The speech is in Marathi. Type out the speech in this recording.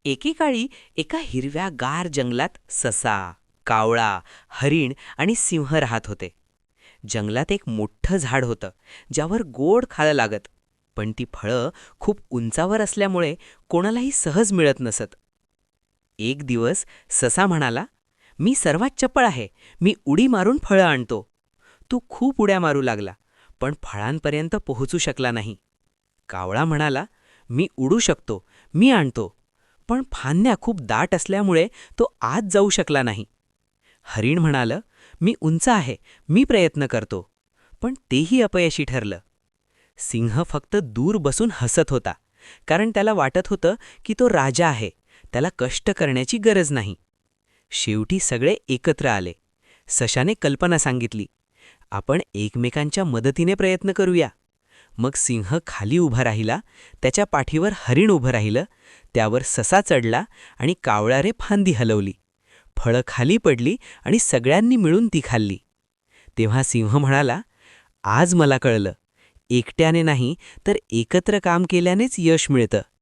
एकेकाळी एका हिरव्यागार जंगलात ससा, कावळा, हरीण आणि सिंह राहत होते. जंगलात एक मोठं झाड होतं, ज्यावर गोड खायला लागत, पण ती फळं खूप उंचावर असल्यामुळे कोणालाही सहज मिळत नसत. एक दिवस ससा म्हणाला, "मी सर्वात चपळ आहे. मी उडी मारून फळं आणतो." तो खूप उड्या मारू लागला, पण फळांपर्यंत पोहोचू शकला नाही. कावळा म्हणाला, "मी उडू शकतो, मी आणतो." पण फांद्या खूप दाट असल्यामुळे तो आत जाऊ शकला नाही. हरीण म्हणालं, "मी उंच आहे, मी प्रयत्न करतो." पण तेही अपयशी ठरलं. सिंह फक्त दूर बसून हसत होता, कारण त्याला वाटत होतं की तो राजा आहे, त्याला कष्ट करण्याची गरज नाही. शेवटी सगळे एकत्र आले. सशाने कल्पना सांगितली, "आपण एकमेकांच्या मदतीने प्रयत्न करूया." मग सिंह खाली उभा राहिला, त्याच्या पाठीवर हरीण उभं राहिलं, त्यावर ससा चढला आणि कावळ्याने फांदी हलवली. फळं खाली पडली आणि सगळ्यांनी मिळून ती खाल्ली. तेव्हा सिंह म्हणाला, "आज मला कळलं, एकट्याने नाही तर एकत्र काम केल्यानेच यश मिळतं."